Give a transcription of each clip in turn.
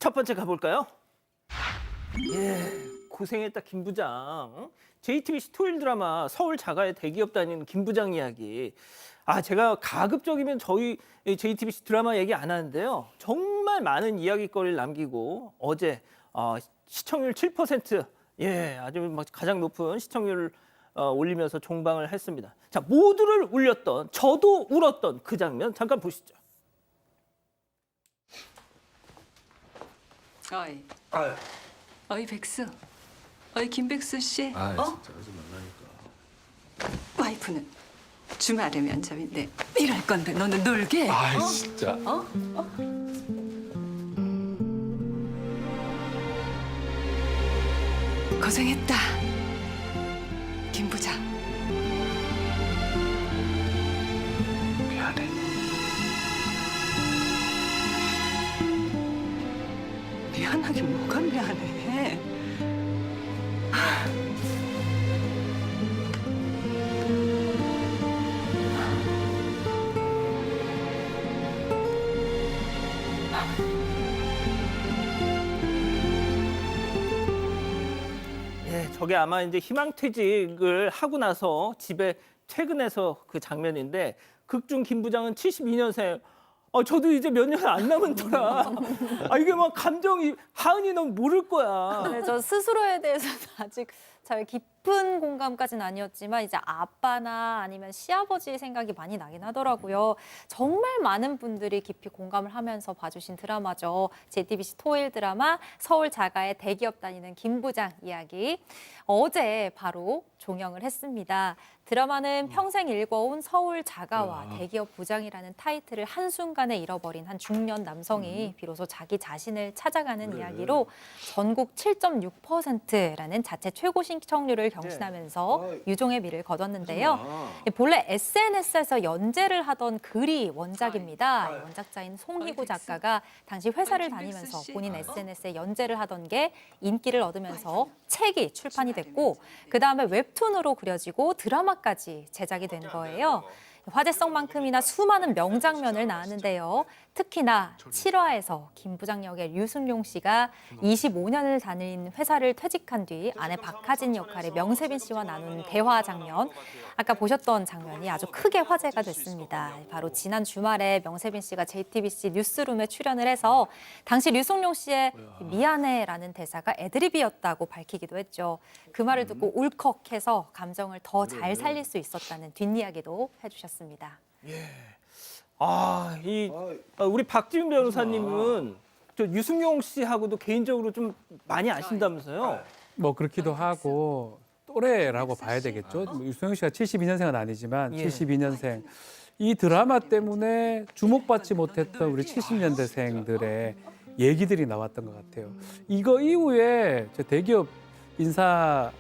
첫 번째 가볼까요? 예, 고생했다 김 부장. JTBC 토요일 드라마 서울 자가의 대기업 다니는 김 부장 이야기. 제가 가급적이면 저희 JTBC 드라마 얘기 안 하는데요. 정말 많은 이야기거리를 남기고 어제 시청률 7%, 아주 가장 높은 시청률을 올리면서 종방을 했습니다. 자, 모두를 울렸던, 저도 울었던 그 장면 잠깐 보시죠. 어이, 아유. 어이 백수, 어이 김백수 씨. 진짜 하지 말라니까. 와이프는 주말에 면접인데 일할 건데 너는 놀게. 진짜. 고생했다, 김 부장. 미안해. 미안하게 뭐가 미안해. 저게 아마 이제 희망퇴직을 하고 나서 집에 퇴근해서 그 장면인데 극중 김 부장은 72년생. 저도 이제 몇 년 안 남은 터라. 이게 막 감정이 하은이 넌 모를 거야. 네, 저 스스로에 대해서는 아직 잘 깊은 공감까지는 아니었지만 이제 아빠나 아니면 시아버지 생각이 많이 나긴 하더라고요. 정말 많은 분들이 깊이 공감을 하면서 봐주신 드라마죠. JTBC 토요일 드라마 서울 자가의 대기업 다니는 김 부장 이야기. 어제 바로 종영을 했습니다. 드라마는 평생 일궈온 서울 자가와 대기업 부장이라는 타이틀을 한순간에 잃어버린 한 중년 남성이 비로소 자기 자신을 찾아가는 이야기로 전국 7.6%라는 자체 최고 시청률을 경신하면서 유종의 미를 거뒀는데요. 본래 SNS에서 연재를 하던 글이 원작입니다. 원작자인 송희구 작가가 당시 회사를 다니면서 본인 SNS에 연재를 하던 게 인기를 얻으면서 책이 출판이 됐고 그다음에 웹툰으로 그려지고 드라마까지 제작이 된 거예요. 화제성만큼이나 수많은 명장면을 낳았는데요. 특히나 7화에서 김 부장 역의 류승룡 씨가 25년을 다닌 회사를 퇴직한 뒤 아내 박하진 역할의 명세빈 씨와 나눈 대화 장면. 아까 보셨던 장면이 아주 크게 화제가 됐습니다. 바로 지난 주말에 명세빈 씨가 JTBC 뉴스룸에 출연을 해서 당시 류승룡 씨의 미안해라는 대사가 애드립이었다고 밝히기도 했죠. 그 말을 듣고 울컥해서 감정을 더 잘 살릴 수 있었다는 뒷이야기도 해주셨습니다. 우리 박지민 변호사님은 저 유승용 씨하고도 개인적으로 좀 많이 아신다면서요? 뭐 그렇기도 하고 또래라고 봐야 되겠죠. 유승용 씨가 72년생은 아니지만 72년생. 이 드라마 때문에 주목받지 못했던 우리 70년대생들의 얘기들이 나왔던 것 같아요. 이거 이후에 저 대기업 인사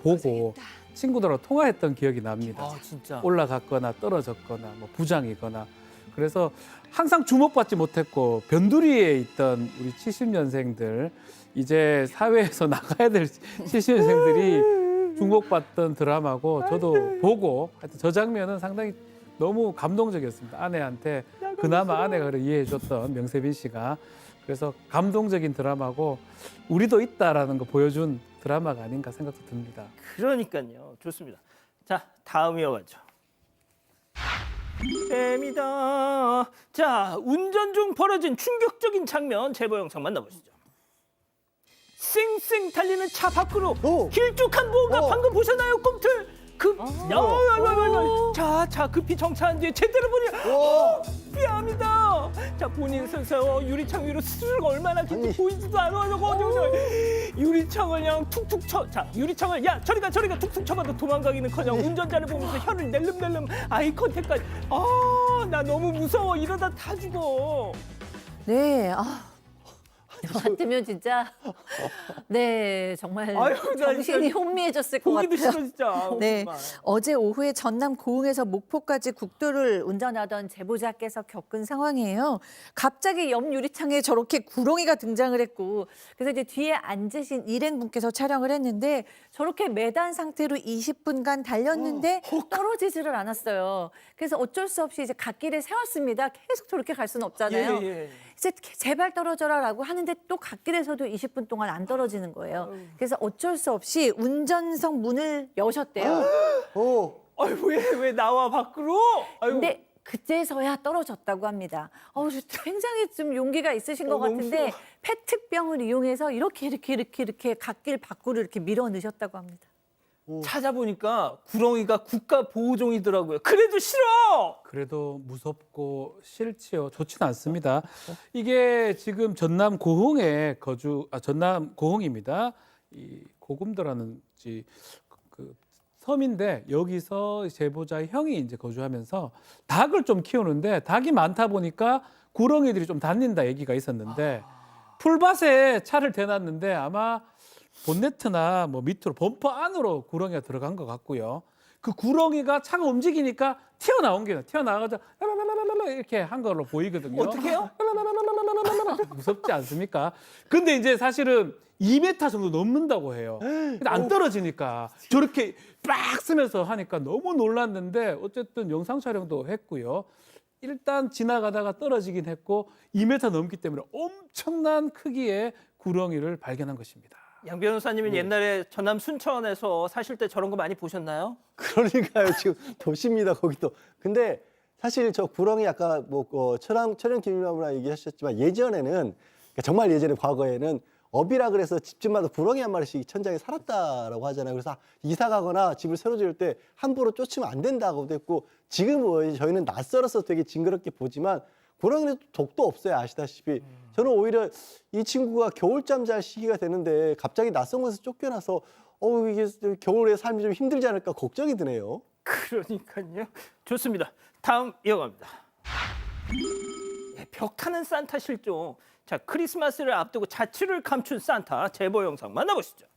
보고 친구들하고 통화했던 기억이 납니다. 진짜. 올라갔거나 떨어졌거나 뭐 부장이거나. 그래서 항상 주목받지 못했고 변두리에 있던 우리 70년생들, 이제 사회에서 나가야 될 70년생들이 주목받던 드라마고 저도 보고 하여튼 저 장면은 상당히 너무 감동적이었습니다. 아내한테 그나마 아내가 그래 이해해줬던 명세빈 씨가. 그래서 감동적인 드라마고 우리도 있다라는 거 보여준 드라마가 아닌가 생각도 듭니다. 그러니까요. 좋습니다. 자, 다음 이어가죠. 뱀이다. 자, 운전 중 벌어진 충격적인 장면 제보 영상 만나보시죠. 쌩쌩 달리는 차 밖으로 길쭉한 무언가 방금 보셨나요, 꿈틀? 자, 급히 정차한 뒤에 제대로 보니 뺨이다. 자, 본인 스스로 유리창 위로 스스로가 얼마나 깊이 보이지도 않아. 유리창을 그냥 툭툭 쳐. 자, 유리창을 저리가 툭툭 쳐봐도 도망가기는커녕 운전자를 보면서 혀를 낼름낼름 아이 컨택까지. 나 너무 무서워. 이러다 다 죽어. 네, 같으면 진짜 정말 정신이 혼미해졌을 것 보기도 같아요. 싫어 진짜. 네, 정말. 어제 오후에 전남 고흥에서 목포까지 국도를 운전하던 제보자께서 겪은 상황이에요. 갑자기 옆 유리창에 저렇게 구렁이가 등장을 했고, 그래서 이제 뒤에 앉으신 일행분께서 촬영을 했는데 저렇게 매단 상태로 20분간 달렸는데 떨어지지를 않았어요. 그래서 어쩔 수 없이 이제 갓길에 세웠습니다. 계속 저렇게 갈 수는 없잖아요. 이제 제발 떨어져라라고 하는데 또 갓길에서도 20분 동안 안 떨어지는 거예요. 그래서 어쩔 수 없이 운전석 문을 여셨대요. 아유 왜 나와 밖으로? 아유. 근데 그제서야 떨어졌다고 합니다. 굉장히 좀 용기가 있으신 것 너무 같은데 싫어. 페트병을 이용해서 이렇게 갓길 밖으로 이렇게 밀어 넣으셨다고 합니다. 찾아보니까 구렁이가 국가 보호종이더라고요. 그래도 싫어. 그래도 무섭고 싫지요. 좋지는 않습니다. 이게 지금 전남 고흥에 전남 고흥입니다. 이 고금도라는 그 섬인데 여기서 제보자의 형이 이제 거주하면서 닭을 좀 키우는데 닭이 많다 보니까 구렁이들이 좀 다닌다 얘기가 있었는데 풀밭에 차를 대놨는데 아마 본네트나 뭐 밑으로 범퍼 안으로 구렁이가 들어간 것 같고요. 그 구렁이가 차가 움직이니까 튀어나온 거예요. 튀어나와서 이렇게 한 걸로 보이거든요. 어떻게 해요? 무섭지 않습니까? 근데 이제 사실은 2m 정도 넘는다고 해요. 근데 안 떨어지니까 저렇게 빡 쓰면서 하니까 너무 놀랐는데 어쨌든 영상 촬영도 했고요. 일단 지나가다가 떨어지긴 했고 2m 넘기 때문에 엄청난 크기의 구렁이를 발견한 것입니다. 양 변호사님은 옛날에 전남 순천에서 사실 때 저런 거 많이 보셨나요? 그러니까요. 지금 도시입니다. 거기도. 근데 사실 저 구렁이 아까 철영 김유라무라 얘기하셨지만 예전에는 그러니까 정말 예전에 과거에는 업이라 그래서 집집마다 구렁이 한 마리씩 천장에 살았다라고 하잖아요. 그래서 이사 가거나 집을 새로 지을 때 함부로 쫓으면 안 된다고 됐고 지금은 저희는 낯설어서 되게 징그럽게 보지만 구렁이는 독도 없어요. 아시다시피. 저는 오히려 이 친구가 겨울잠 잘 시기가 되는데 갑자기 낯선 곳에서 쫓겨나서 이게 겨울에 삶이 좀 힘들지 않을까 걱정이 드네요. 그러니까요. 좋습니다. 다음 이어갑니다. 벽 타는 산타 실종. 자, 크리스마스를 앞두고 자취를 감춘 산타 제보 영상 만나보시죠.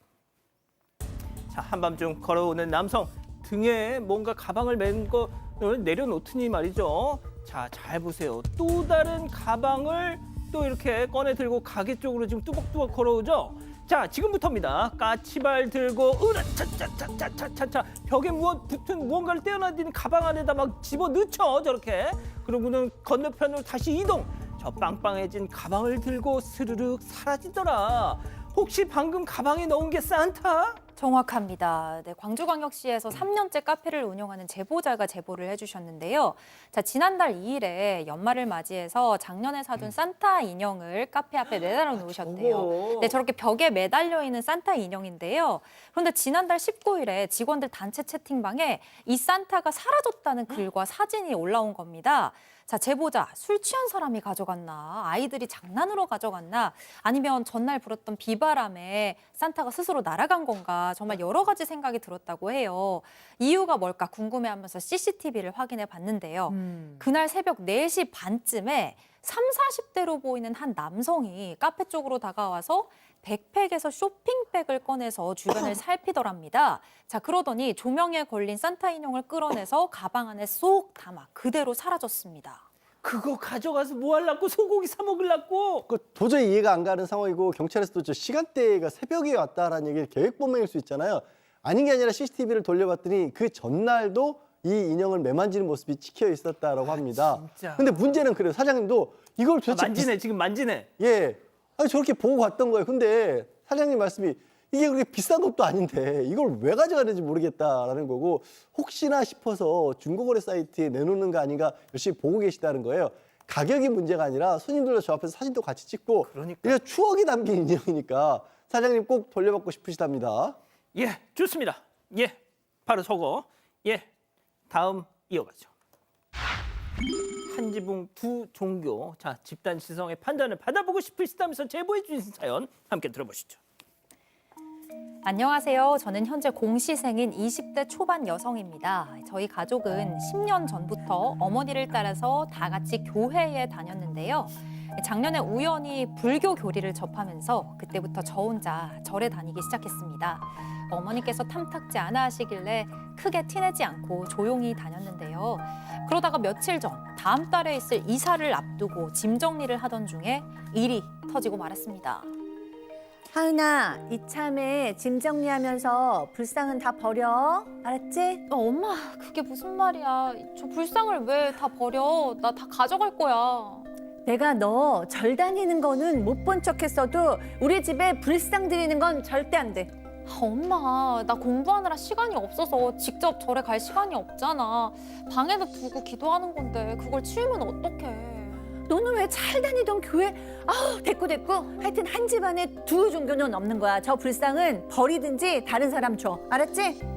자, 한밤중 걸어오는 남성 등에 뭔가 가방을 맨 거를 내려놓더니 말이죠. 자, 잘 보세요. 또 다른 가방을 또 이렇게 꺼내 들고 가게 쪽으로 지금 뚜벅뚜벅 걸어오죠. 자, 지금부터입니다. 까치발 들고 으라차차차차차차 벽에 붙은 무언가를 떼어놔진 가방 안에다 막 집어넣죠. 저렇게. 그러고는 건너편으로 다시 이동. 저 빵빵해진 가방을 들고 스르륵 사라지더라. 혹시 방금 가방에 넣은 게 산타? 정확합니다. 네, 광주광역시에서 3년째 카페를 운영하는 제보자가 제보를 해주셨는데요. 자, 지난달 2일에 연말을 맞이해서 작년에 사둔 산타 인형을 카페 앞에 내달아 놓으셨대요. 저거. 네, 저렇게 벽에 매달려 있는 산타 인형인데요. 그런데 지난달 19일에 직원들 단체 채팅방에 이 산타가 사라졌다는 글과 사진이 올라온 겁니다. 자, 제보자, 술 취한 사람이 가져갔나? 아이들이 장난으로 가져갔나? 아니면 전날 불었던 비바람에 산타가 스스로 날아간 건가? 정말 여러 가지 생각이 들었다고 해요. 이유가 뭘까 궁금해하면서 CCTV를 확인해 봤는데요. 그날 새벽 4시 반쯤에 30, 40대로 보이는 한 남성이 카페 쪽으로 다가와서 백팩에서 쇼핑백을 꺼내서 주변을 살피더랍니다. 자, 그러더니 조명에 걸린 산타 인형을 끌어내서 가방 안에 쏙 담아 그대로 사라졌습니다. 그거 가져가서 뭐 하려고? 소고기 사 먹으려고? 도저히 이해가 안 가는 상황이고 경찰에서도 저 시간대가 새벽에 왔다라는 얘기를 계획범행일 수 있잖아요. 아닌 게 아니라 CCTV를 돌려봤더니 그 전날도 이 인형을 매만지는 모습이 찍혀 있었다라고 합니다. 진짜. 근데 문제는 그래요. 사장님도 이걸 도대체 만지네, 지금 만지네. 예. 아니 저렇게 보고 갔던 거예요. 근데 사장님 말씀이 이게 그렇게 비싼 것도 아닌데 이걸 왜 가져가는지 모르겠다라는 거고 혹시나 싶어서 중고거래 사이트에 내놓는 거 아닌가 열심히 보고 계시다는 거예요. 가격이 문제가 아니라 손님들도 저 앞에서 사진도 같이 찍고 그러니까. 이게 추억이 담긴 인형이니까 사장님 꼭 돌려받고 싶으시답니다. 예, 좋습니다. 예, 바로 저거. 예, 다음 이어가죠. 한 지붕 두 종교. 자, 집단 시성의 판단을 받아보고 싶으시다면서 제보해 주신 사연 함께 들어보시죠. 안녕하세요. 저는 현재 공시생인 20대 초반 여성입니다. 저희 가족은 10년 전부터 어머니를 따라서 다 같이 교회에 다녔는데요. 작년에 우연히 불교 교리를 접하면서 그때부터 저 혼자 절에 다니기 시작했습니다. 어머니께서 탐탁지 않아 하시길래 크게 티내지 않고 조용히 다녔는데요. 그러다가 며칠 전 다음 달에 있을 이사를 앞두고 짐 정리를 하던 중에 일이 터지고 말았습니다. 하은아, 이참에 짐 정리하면서 불상은 다 버려. 알았지? 엄마, 그게 무슨 말이야. 저 불상을 왜 다 버려? 나 다 가져갈 거야. 내가 너 절 다니는 거는 못 본 척했어도 우리 집에 불상 드리는 건 절대 안 돼. 아, 엄마, 나 공부하느라 시간이 없어서 직접 절에 갈 시간이 없잖아. 방에다 두고 기도하는 건데 그걸 치우면 어떡해. 너는 왜 잘 다니던 교회? 아우 됐고. 하여튼 한 집안에 두 종교는 없는 거야. 저 불상은 버리든지 다른 사람 줘. 알았지?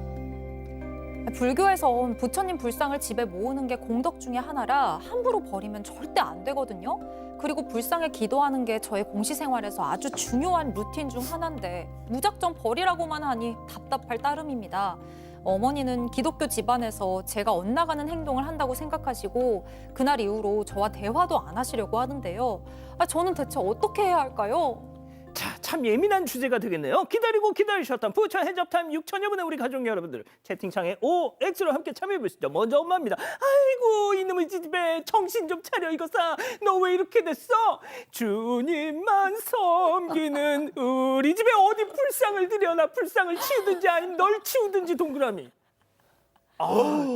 불교에선 부처님 불상을 집에 모으는 게 공덕 중에 하나라 함부로 버리면 절대 안 되거든요. 그리고 불상에 기도하는 게 저의 공시 생활에서 아주 중요한 루틴 중 하나인데 무작정 버리라고만 하니 답답할 따름입니다. 어머니는 기독교 집안에서 제가 엇나가는 행동을 한다고 생각하시고 그날 이후로 저와 대화도 안 하시려고 하는데요. 저는 대체 어떻게 해야 할까요? 자, 참 예민한 주제가 되겠네요. 기다리고 기다리셨던 부처 해접타임 6천여 분의 우리 가족 여러분들 채팅창에 OX로 함께 참여해 보시죠. 먼저 엄마입니다. 아이고 이놈의 집에 정신 좀 차려 이거사. 너 왜 이렇게 됐어? 주님만 섬기는 우리 집에 어디 불상을 들여나 불상을 치우든지 아니면 널 치우든지 동그라미.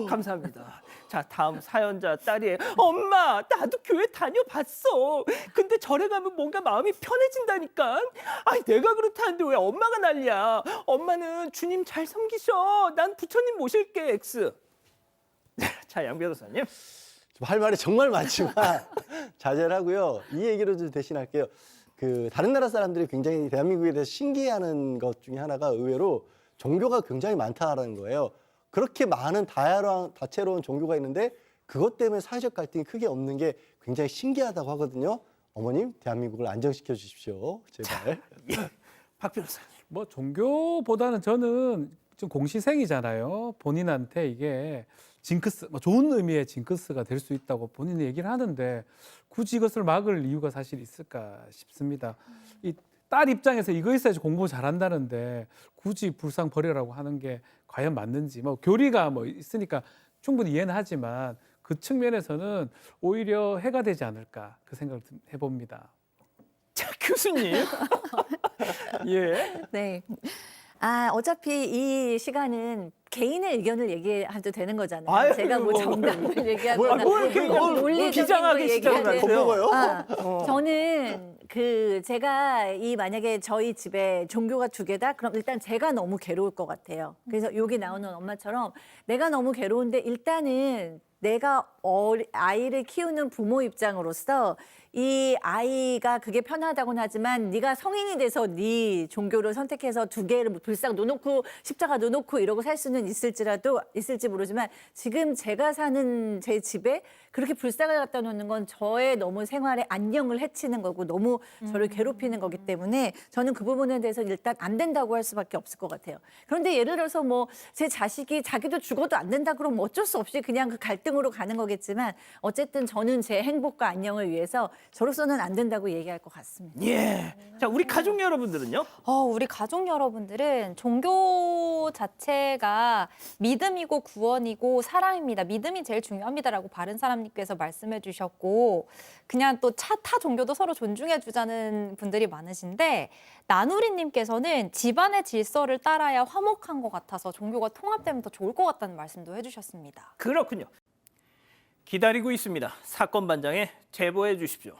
감사합니다. 자, 다음 사연자 딸이에요. 엄마, 나도 교회 다녀봤어. 근데 절에 가면 뭔가 마음이 편해진다니까. 아니, 내가 그렇다는데 왜 엄마가 난리야. 엄마는 주님 잘 섬기셔. 난 부처님 모실게, X. 자, 양 변호사님. 할 말이 정말 많지만 자제를 하고요. 이 얘기로 좀 대신할게요. 그 다른 나라 사람들이 굉장히 대한민국에 대해서 신기해하는 것 중에 하나가 의외로 종교가 굉장히 많다라는 거예요. 그렇게 많은 다채로운 종교가 있는데 그것 때문에 사회적 갈등이 크게 없는 게 굉장히 신기하다고 하거든요. 어머님, 대한민국을 안정시켜 주십시오. 제발. 박 변호사님. 뭐 종교보다는 저는 좀 공시생이잖아요. 본인한테 이게 징크스, 뭐 좋은 의미의 징크스가 될 수 있다고 본인이 얘기를 하는데 굳이 이것을 막을 이유가 사실 있을까 싶습니다. 이 딸 입장에서 이거 있어야지 공부 잘한다는데 굳이 불상 버리라고 하는 게 과연 맞는지, 뭐 교리가 뭐 있으니까 충분히 이해는 하지만 그 측면에서는 오히려 해가 되지 않을까 그 생각을 해봅니다. 자, 교수님. 예. 네. 어차피 이 시간은 개인의 의견을 얘기해도 되는 거잖아요. 아유, 제가 뭐 정답을 얘기하거나 뭘 이렇게 논리적인 비장하게 걸 시작을 얘기하는 하세요? 저는 제가 만약에 저희 집에 종교가 두 개다 그럼 일단 제가 너무 괴로울 것 같아요. 그래서 여기 나오는 엄마처럼 내가 너무 괴로운데 일단은 내가 아이를 키우는 부모 입장으로서 이 아이가 그게 편하다고는 하지만 네가 성인이 돼서 네 종교를 선택해서 두 개를 불상 놓놓고 십자가 놓놓고 이러고 살 수는 있을지 모르지만 지금 제가 사는 제 집에 그렇게 불상을 갖다 놓는 건 저의 너무 생활의 안녕을 해치는 거고 너무 저를 괴롭히는 거기 때문에 저는 그 부분에 대해서 일단 안 된다고 할 수밖에 없을 것 같아요. 그런데 예를 들어서 뭐 제 자식이 자기도 죽어도 안 된다 그러면 어쩔 수 없이 그냥 그 갈등으로 가는 거겠지만 어쨌든 저는 제 행복과 안녕을 위해서 저로서는 안 된다고 얘기할 것 같습니다. 예. 자, 우리 가족 여러분들은요? 우리 가족 여러분들은 종교 자체가 믿음이고 구원이고 사랑입니다. 믿음이 제일 중요합니다라고 바른 사람님께서 말씀해 주셨고 그냥 또 타 종교도 서로 존중해 주자는 분들이 많으신데 나누리님께서는 집안의 질서를 따라야 화목한 것 같아서 종교가 통합되면 더 좋을 것 같다는 말씀도 해주셨습니다. 그렇군요. 기다리고 있습니다. 사건 반장에 제보해 주십시오.